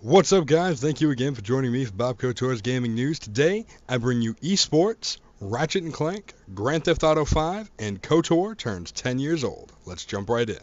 What's up, guys? Thank you again for joining me for bobK0T0R's Gaming News. Today, I bring you esports, Ratchet&Clank, Grand Theft Auto 5, and KOTOR turns 10 years old. Let's jump right in.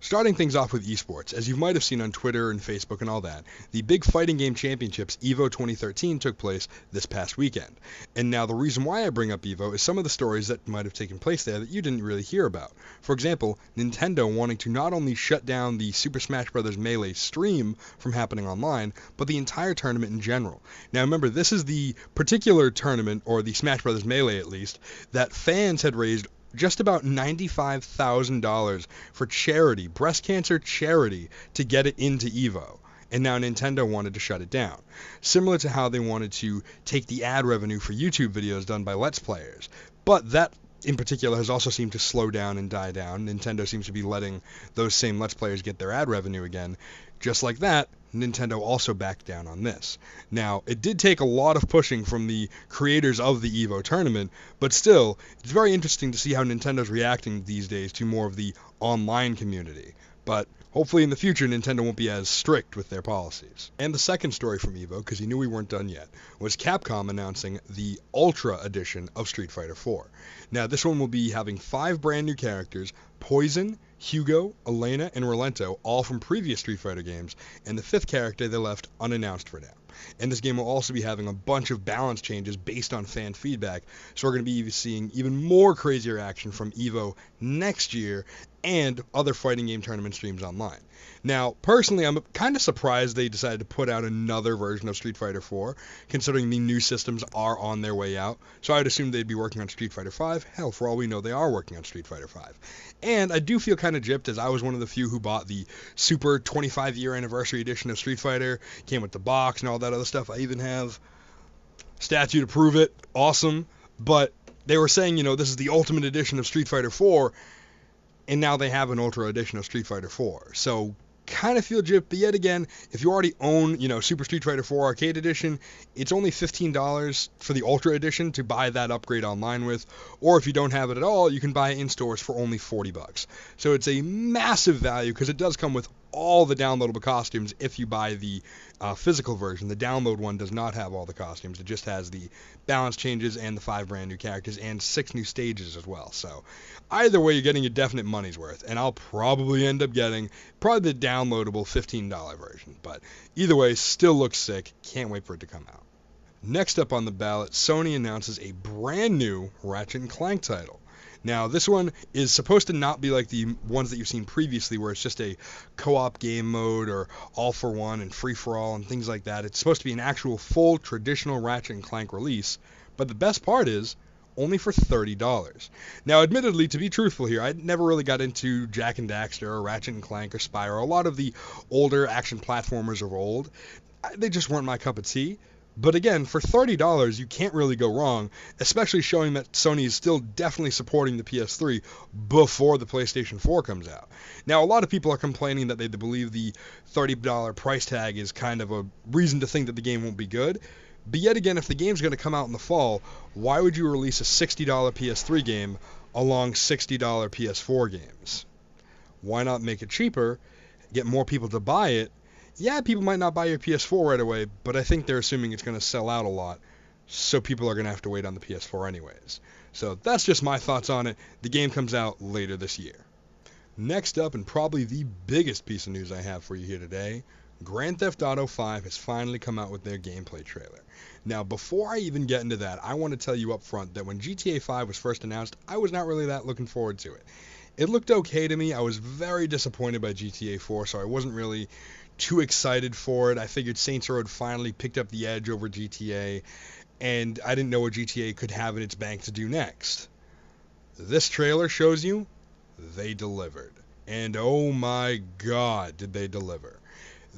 Starting things off with esports, as you might have seen on Twitter and Facebook and all that, the big fighting game championships EVO 2013 took place this past weekend. And now the reason why I bring up EVO is some of the stories that might have taken place there that you didn't really hear about. For example, Nintendo wanting to not only shut down the Super Smash Bros. Melee stream from happening online, but the entire tournament in general. Now remember, this is the particular tournament, or the Smash Bros. Melee at least, that fans had raised just about $95,000 for charity, breast cancer charity, to get it into EVO. And now Nintendo wanted to shut it down. Similar to how they wanted to take the ad revenue for YouTube videos done by Let's Players. But that in particular has also seemed to slow down and die down. Nintendo seems to be letting those same Let's Players get their ad revenue again. Just like that, Nintendo also backed down on this. Now, it did take a lot of pushing from the creators of the EVO tournament, but still, it's very interesting to see how Nintendo's reacting these days to more of the online community. But hopefully in the future, Nintendo won't be as strict with their policies. And the second story from EVO, because you knew we weren't done yet, was Capcom announcing the Ultra Edition of Street Fighter 4. Now, this one will be having 5 brand new characters: Poison, Hugo, Elena, and Rolento, all from previous Street Fighter games, and the 5th character they left unannounced for now. And this game will also be having a bunch of balance changes based on fan feedback, so we're going to be seeing even more crazier action from EVO next year and other fighting game tournament streams online. Now, personally, I'm kind of surprised they decided to put out another version of Street Fighter 4, considering the new systems are on their way out, so I'd assume they'd be working on Street Fighter 5. Hell, for all we know, they are working on Street Fighter 5. And I do feel kind of gypped, as I was one of the few who bought the Super 25-year anniversary edition of Street Fighter, came with the box and all that other stuff. I even have statue to prove it. Awesome. But they were saying, this is the ultimate edition of Street Fighter 4, and now they have an Ultra edition of Street Fighter 4. So kind of feel gypped, but yet again, if you already own, Super Street Fighter 4 Arcade Edition, it's only $15 for the Ultra Edition to buy that upgrade online with, or if you don't have it at all, you can buy it in stores for only $40. So it's a massive value, because it does come with all the downloadable costumes if you buy the physical version. The download one does not have all the costumes. It just has the balance changes and the 5 brand new characters and 6 new stages as well. So either way, you're getting a definite money's worth, and I'll probably end up getting the downloadable $15 version. But either way, still looks sick. Can't wait for it to come out. Next up on the ballot, Sony announces a brand new Ratchet&Clank title. Now, this one is supposed to not be like the ones that you've seen previously, where it's just a co-op game mode or all-for-one and free-for-all and things like that. It's supposed to be an actual full traditional Ratchet&Clank release, but the best part is only for $30. Now, admittedly, to be truthful here, I never really got into Jak and Daxter or Ratchet&Clank or Spyro. A lot of the older action platformers of old, they just weren't my cup of tea. But again, for $30, you can't really go wrong, especially showing that Sony is still definitely supporting the PS3 before the PlayStation 4 comes out. Now, a lot of people are complaining that they believe the $30 price tag is kind of a reason to think that the game won't be good. But yet again, if the game's going to come out in the fall, why would you release a $60 PS3 game along $60 PS4 games? Why not make it cheaper, get more people to buy it? Yeah, people might not buy your PS4 right away, but I think they're assuming it's going to sell out a lot, so people are going to have to wait on the PS4 anyways. So that's just my thoughts on it. The game comes out later this year. Next up, and probably the biggest piece of news I have for you here today, Grand Theft Auto 5 has finally come out with their gameplay trailer. Now, before I even get into that, I want to tell you up front that when GTA 5 was first announced, I was not really that looking forward to it. It looked okay to me. I was very disappointed by GTA 4, so I wasn't really too excited for it. I figured Saints Row had finally picked up the edge over GTA, and I didn't know what GTA could have in its bank to do next. This trailer shows you they delivered. And oh my god, did they deliver.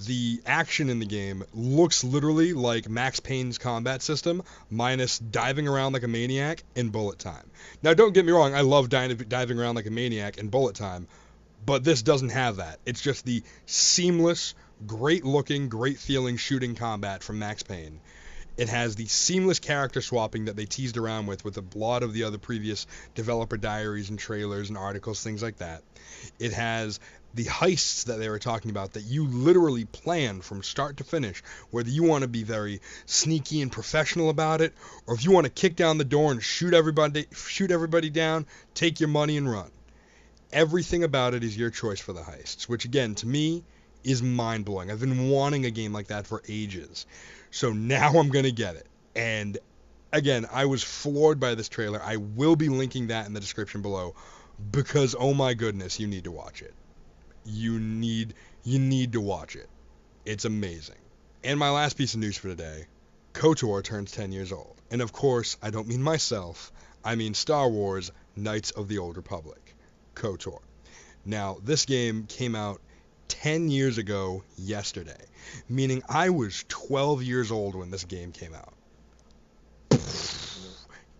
The action in the game looks literally like Max Payne's combat system, minus diving around like a maniac and bullet time. Now, don't get me wrong, I love diving around like a maniac and bullet time, but this doesn't have that. It's just the seamless, great-looking, great-feeling shooting combat from Max Payne. It has the seamless character swapping that they teased around with a lot of the other previous developer diaries and trailers and articles, things like that. It has the heists that they were talking about that you literally plan from start to finish, whether you want to be very sneaky and professional about it, or if you want to kick down the door and shoot everybody down, take your money and run. Everything about it is your choice for the heists, which again, to me, is mind-blowing. I've been wanting a game like that for ages. So now I'm going to get it. And again, I was floored by this trailer. I will be linking that in the description below because, oh my goodness, you need to watch it. You need to watch it. It's amazing. And my last piece of news for today, KOTOR turns 10 years old. And of course, I don't mean myself. I mean Star Wars Knights of the Old Republic, KOTOR. Now, this game came out 10 years ago yesterday, meaning I was 12 years old when this game came out.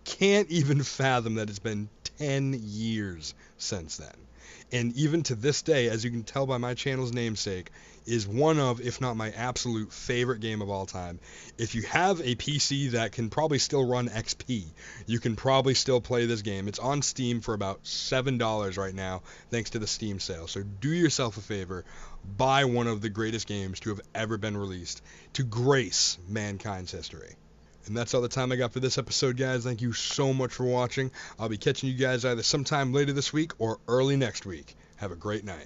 Can't even fathom that it's been 10 years since then. And even to this day, as you can tell by my channel's namesake, is one of, if not my absolute favorite game of all time. If you have a PC that can probably still run XP, you can probably still play this game. It's on Steam for about $7 right now, thanks to the Steam sale. So do yourself a favor, buy one of the greatest games to have ever been released, to grace mankind's history. And that's all the time I got for this episode, guys. Thank you so much for watching. I'll be catching you guys either sometime later this week or early next week. Have a great night.